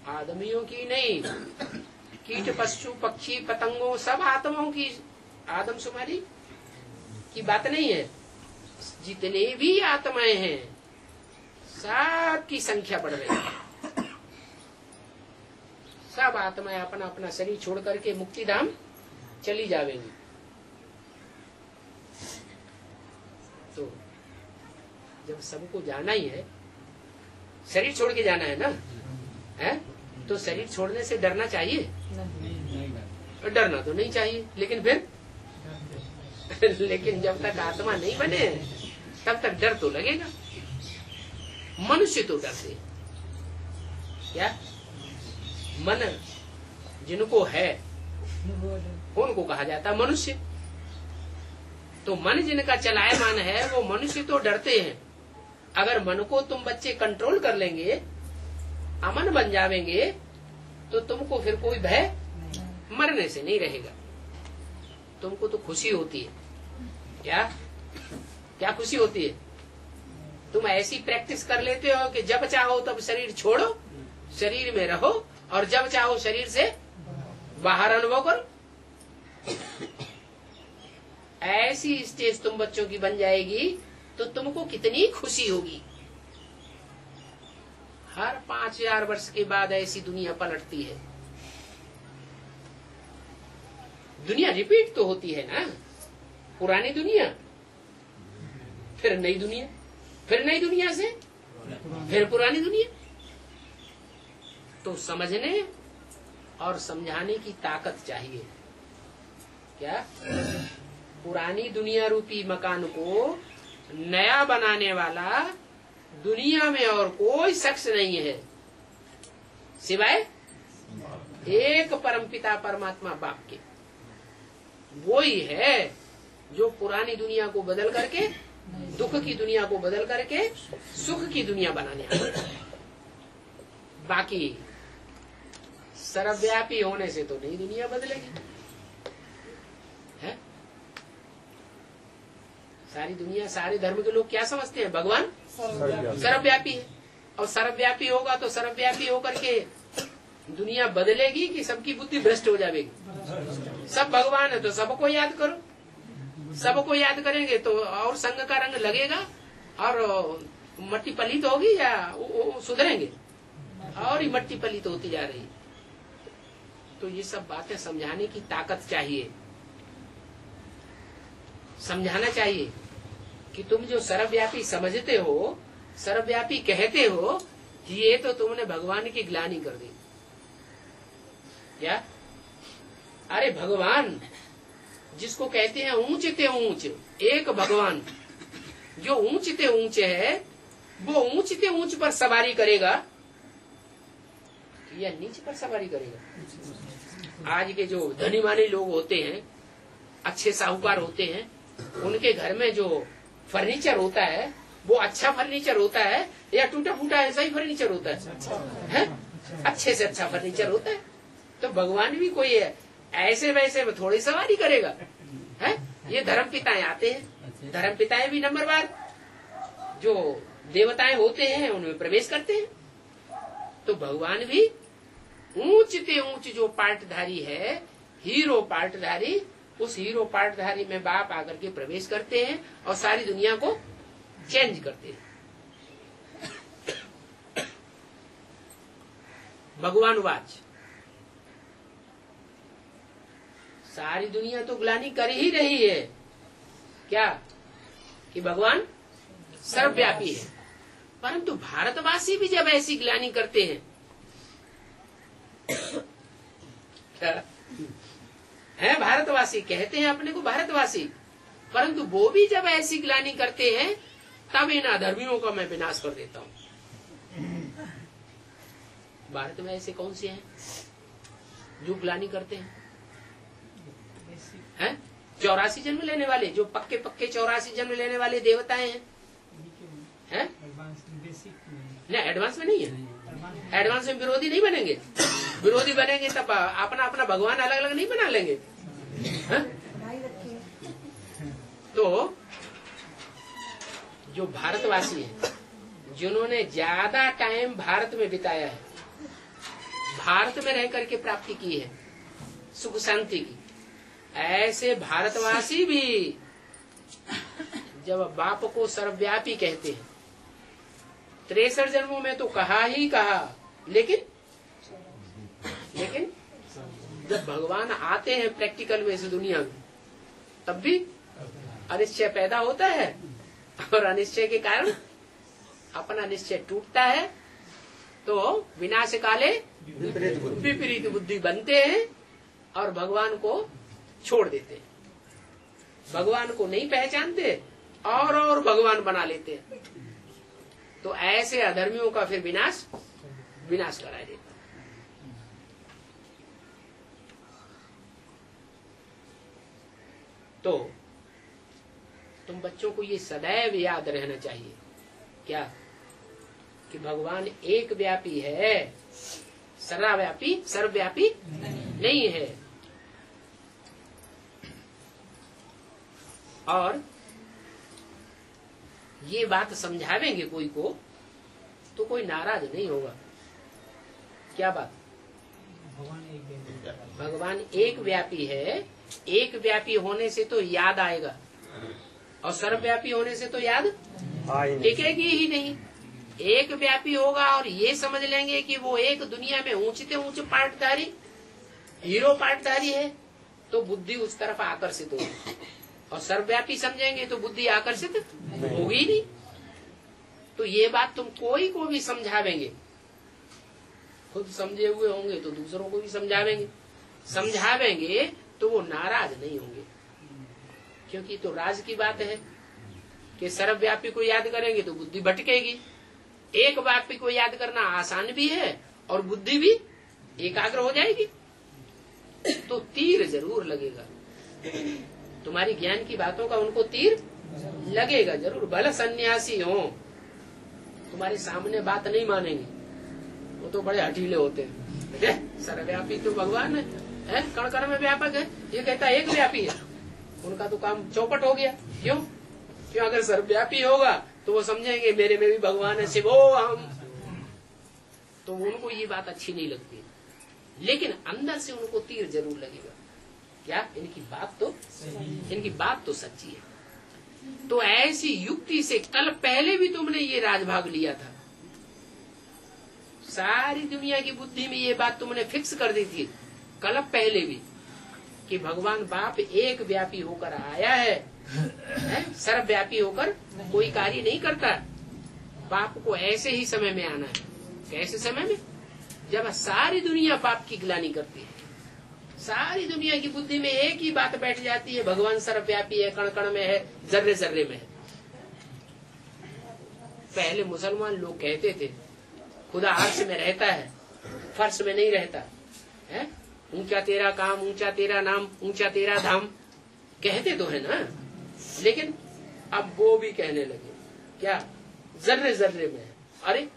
आदमियों की नहीं, कीट पशु पक्षी पतंगों सब आत्माओं की आदमशुमारी की बात नहीं है। जितने भी आत्माएं हैं सब की संख्या बढ़ रही है। सब आत्माएं अपना अपना शरीर छोड़ करके मुक्ति धाम चली जावेंगी। तो जब सबको जाना ही है, शरीर छोड़ के जाना है ना, है? तो शरीर छोड़ने से डरना चाहिए? डरना तो नहीं चाहिए, लेकिन फिर लेकिन जब तक आत्मा नहीं बने तब तक डर तो लगेगा। मनुष्य तो डरते, क्या? मन जिनको है उनको कहा जाता मनुष्य। तो मन जिनका चलायमान है वो मनुष्य तो डरते हैं। अगर मन को तुम बच्चे कंट्रोल कर लेंगे, अमन बन जावेंगे, तो तुमको फिर कोई भय मरने से नहीं रहेगा। तुमको तो खुशी होती है। क्या क्या खुशी होती है? तुम ऐसी प्रैक्टिस कर लेते हो कि जब चाहो तब शरीर छोड़ो, शरीर में रहो, और जब चाहो शरीर से बाहर अनुभव करो। ऐसी स्टेज तुम बच्चों की बन जाएगी तो तुमको कितनी खुशी होगी। हर 5000 वर्ष के बाद ऐसी दुनिया पलटती है। दुनिया रिपीट तो होती है ना, पुरानी दुनिया फिर नई दुनिया, फिर नई दुनिया से फिर पुरानी दुनिया। तो समझने और समझाने की ताकत चाहिए। क्या? पुरानी दुनिया रूपी मकान को नया बनाने वाला दुनिया में और कोई शख्स नहीं है सिवाय एक परमपिता परमात्मा बाप के। वो ही है जो पुरानी दुनिया को बदल करके, दुख की दुनिया को बदल करके सुख की दुनिया बनाने वाला। बाकी सर्वव्यापी होने से तो नई दुनिया बदलेगी, है? सारी दुनिया, सारे धर्म के लोग क्या समझते हैं? भगवान सर्वव्यापी है, और सर्वव्यापी होगा तो सर्वव्यापी होकर के दुनिया बदलेगी कि सबकी बुद्धि भ्रष्ट हो जाएगी? सब भगवान है तो सबको याद करो, सबको याद करेंगे तो और संग का रंग लगेगा और मट्टी पलित होगी या सुधरेंगे? और ही मट्टी पलित होती जा रही। तो ये सब बातें समझाने की ताकत चाहिए, समझाना चाहिए कि तुम जो सर्वव्यापी समझते हो, सर्वव्यापी कहते हो, ये तो तुमने भगवान की ग्लानि कर दी। क्या? अरे भगवान जिसको कहते हैं ऊंचते ऊंच, एक भगवान जो ऊंचते ऊंचे है, वो ऊंचते ऊंच पर सवारी करेगा या नीचे पर सवारी करेगा? आज के जो धनी मानी लोग होते हैं, अच्छे साहूकार होते हैं, उनके घर में जो फर्नीचर होता है वो अच्छा फर्नीचर होता है या टूटा फूटा ऐसा ही फर्नीचर होता है? अच्छे से अच्छा फर्नीचर होता है। तो भगवान भी कोई है ऐसे वैसे में थोड़ी सवारी करेगा, है? ये धर्म पिताएं आते हैं, धर्म पिताएं भी नंबरवार जो देवताएं होते हैं उनमें प्रवेश करते हैं। तो भगवान भी ऊंचते ऊंच जो पार्टधारी है, हीरो पार्टधारी, उस हीरो पार्टधारी में बाप आकर के प्रवेश करते हैं और सारी दुनिया को चेंज करते हैं। भगवान वाच, सारी दुनिया तो ग्लानि कर ही रही है। क्या? कि भगवान सर्वव्यापी है, परंतु भारतवासी भी जब ऐसी ग्लानि करते हैं, क्या है? भारतवासी कहते हैं अपने को भारतवासी, परंतु वो भी जब ऐसी ग्लानि करते हैं तब इन अधर्मियों का मैं विनाश कर देता हूँ। भारत में ऐसे कौन से हैं जो ग्लानि करते हैं? 84 जन्म लेने वाले, जो पक्के पक्के 84 जन्म लेने वाले देवताएं हैं, हैं? नहीं, एडवांस में नहीं है। एडवांस में विरोधी नहीं बनेंगे। विरोधी बनेंगे तब अपना अपना भगवान अलग अलग नहीं बना लेंगे, है? तो जो भारतवासी हैं, जिन्होंने ज्यादा टाइम भारत में बिताया है, भारत में रह करके प्राप्ति की है सुख शांति की, ऐसे भारतवासी भी जब बाप को सर्वव्यापी कहते हैं, 63 जन्मों में तो कहा ही कहा, लेकिन जब भगवान आते हैं प्रैक्टिकल में इस दुनिया में, तब भी अनिश्चय पैदा होता है और अनिश्चय के कारण अपना निश्चय टूटता है। तो विनाश काले विपरीत बुद्धि बनते हैं और भगवान को छोड़ देते हैं, भगवान को नहीं पहचानते और भगवान बना लेते हैं। तो ऐसे अधर्मियों का फिर विनाश कराया देता है। तो तुम बच्चों को ये सदैव याद रहना चाहिए, क्या? कि भगवान एक व्यापी है, सर्वव्यापी नहीं है। और ये बात समझावेंगे कोई को तो कोई नाराज नहीं होगा। क्या बात? भगवान एक व्यापी है, एक व्यापी होने से तो याद आएगा और सर्वव्यापी होने से तो याद टिकेगी ही नहीं। एक व्यापी होगा और ये समझ लेंगे कि वो एक दुनिया में ऊंचते ऊंचे पार्टधारी, हीरो पार्टधारी तो बुद्धि उस तरफ आकर्षित होगी, और सर्वव्यापी समझेंगे तो बुद्धि आकर्षित होगी नहीं। तो ये बात तुम कोई को भी समझावेंगे, खुद समझे हुए होंगे तो दूसरों को भी समझावेंगे तो वो नाराज नहीं होंगे, क्योंकि तो राज की बात है कि सर्वव्यापी को याद करेंगे तो बुद्धि भटकेगी। एक व्यापी को याद करना आसान भी है और बुद्धि भी एकाग्र हो जाएगी। तो तीर जरूर लगेगा, तुम्हारी ज्ञान की बातों का उनको तीर लगेगा जरूर। भले सन्यासी हो, तुम्हारे सामने बात नहीं मानेंगे, वो तो बड़े हठीले होते हैं। सर्वव्यापी तो भगवान है, कण कण में व्यापक है, ये कहता है एक व्यापी है, उनका तो काम चौपट हो गया। क्यों? अगर सर्वव्यापी होगा तो वो समझेंगे मेरे में भी भगवान है, शिवो हम, तो उनको ये बात अच्छी नहीं लगती। लेकिन अंदर से उनको तीर जरूर लगेगा, क्या इनकी बात तो सच्ची है। तो ऐसी युक्ति से कल पहले भी तुमने ये राजभाग लिया था, सारी दुनिया की बुद्धि में ये बात तुमने फिक्स कर दी थी कल पहले भी, कि भगवान बाप एक व्यापी होकर आया है, सर्वव्यापी होकर कोई कार्य नहीं करता। बाप को ऐसे ही समय में आना है। कैसे समय में? जब सारी दुनिया बाप की गिलानी करती है, सारी दुनिया की बुद्धि में एक ही बात बैठ जाती है, भगवान सर्वव्यापी है, कण कण में है, जर्रे जर्रे में है। पहले मुसलमान लोग कहते थे खुदा अर्श में रहता है, फर्श में नहीं रहता है। ऊंचा तेरा काम, ऊंचा तेरा नाम, ऊंचा तेरा धाम कहते तो है ना, लेकिन अब वो भी कहने लगे क्या जर्रे जर्रे में है। अरे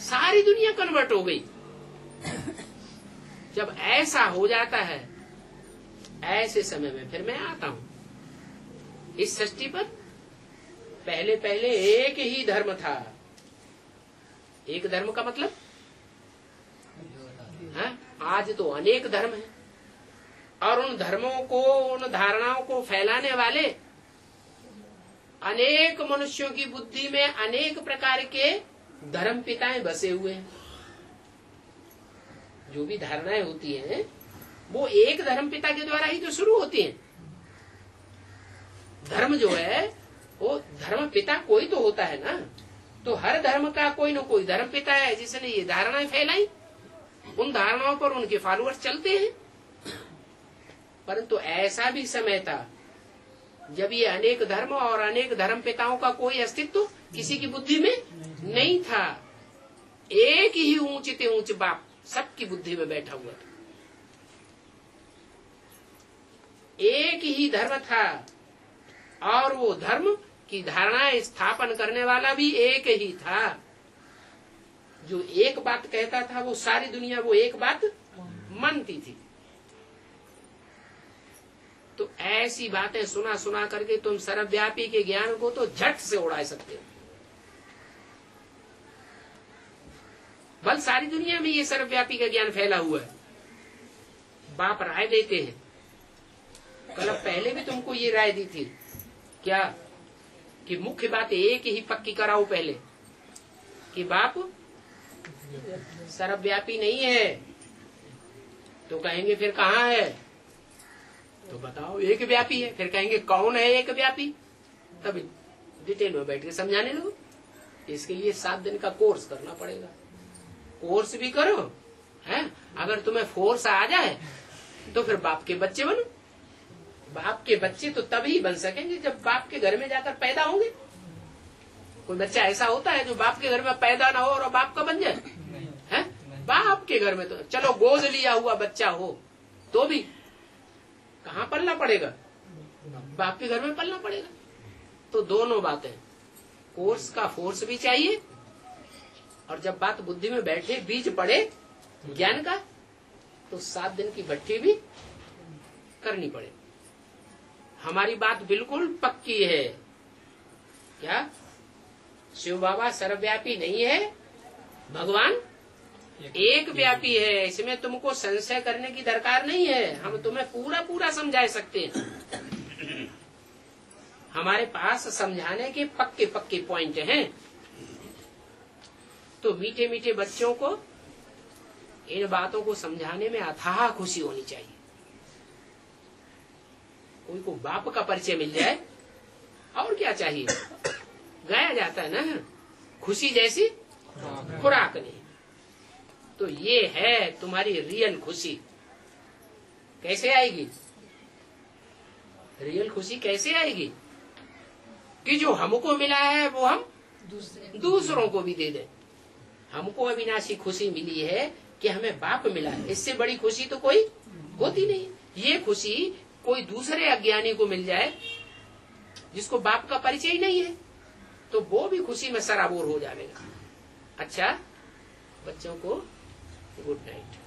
सारी दुनिया कन्वर्ट हो गई। जब ऐसा हो जाता है, ऐसे समय में फिर मैं आता हूं इस सृष्टि पर। पहले पहले एक ही धर्म था। एक धर्म का मतलब है, आज तो अनेक धर्म है, और उन धर्मों को, उन धारणाओं को फैलाने वाले अनेक मनुष्यों की बुद्धि में अनेक प्रकार के धर्म पिताएं बसे हुए हैं। जो भी धारणाएं होती हैं वो एक धर्म पिता के द्वारा ही तो शुरू होती हैं। धर्म जो है वो धर्म पिता कोई तो होता है ना, तो हर धर्म का कोई न कोई धर्म पिता है जिसने ये धारणाएं फैलाई। उन धारणाओं पर उनके फॉलोअर्स चलते हैं। परंतु ऐसा भी समय था जब ये अनेक धर्म और अनेक धर्म पिताओं का कोई अस्तित्व किसी की बुद्धि में नहीं था। एक ही ऊंचे ऊंचे बाप सबकी बुद्धि में बैठा हुआ था। एक ही धर्म था, और वो धर्म की धारणाएं स्थापन करने वाला भी एक ही था। जो एक बात कहता था वो सारी दुनिया वो एक बात मानती थी। तो ऐसी बातें सुना सुना करके तुम सर्वव्यापी के ज्ञान को तो झट से उड़ा सकते हो। बल सारी दुनिया में ये सर्वव्यापी का ज्ञान फैला हुआ है। बाप राय देते हैं, कल पहले भी तुमको ये राय दी थी क्या, कि मुख्य बात एक ही पक्की कराओ पहले, कि बाप सर्वव्यापी नहीं है। तो कहेंगे फिर कहाँ है? तो बताओ एक व्यापी है। फिर कहेंगे कौन है एक व्यापी? तब डिटेल में बैठ के समझाने लगो। इसके लिए 7 दिन का कोर्स करना पड़ेगा। कोर्स भी करो है। अगर तुम्हें फोर्स आ जाए तो फिर बाप के बच्चे बनो। बाप के बच्चे तो तभी बन सकेंगे जब बाप के घर में जाकर पैदा होंगे। कोई बच्चा ऐसा होता है जो बाप के घर में पैदा ना हो और बाप का बन जाए? है बाप के घर में तो चलो गोद लिया हुआ बच्चा हो तो भी कहाँ पलना पड़ेगा? बाप के घर में पलना पड़ेगा। तो दोनों बातें, कोर्स का फोर्स भी चाहिए, और जब बात बुद्धि में बैठे, बीज पड़े ज्ञान का, तो 7 दिन की भट्टी भी करनी पड़े। हमारी बात बिल्कुल पक्की है क्या? शिव बाबा सर्वव्यापी नहीं है, भगवान एक व्यापी है। इसमें तुमको संशय करने की दरकार नहीं है। हम तुम्हें पूरा पूरा समझा सकते हैं। हमारे पास समझाने के पक्के पक्के पॉइंट हैं। तो मीठे मीठे बच्चों को इन बातों को समझाने में अथाह खुशी होनी चाहिए। कोई को बाप का परिचय मिल जाए और क्या चाहिए। गाया जाता है ना, खुशी जैसी खुराक नहीं। तो ये है तुम्हारी रियल खुशी। कैसे आएगी रियल खुशी? कैसे आएगी कि जो हमको मिला है वो हम दूसरों को भी दे दें। हमको अविनाशी खुशी मिली है कि हमें बाप मिला है, इससे बड़ी खुशी तो कोई होती नहीं। ये खुशी कोई दूसरे अज्ञानी को मिल जाए जिसको बाप का परिचय ही नहीं है, तो वो भी खुशी में सराबोर हो जाएगा। अच्छा, बच्चों को गुड नाइट।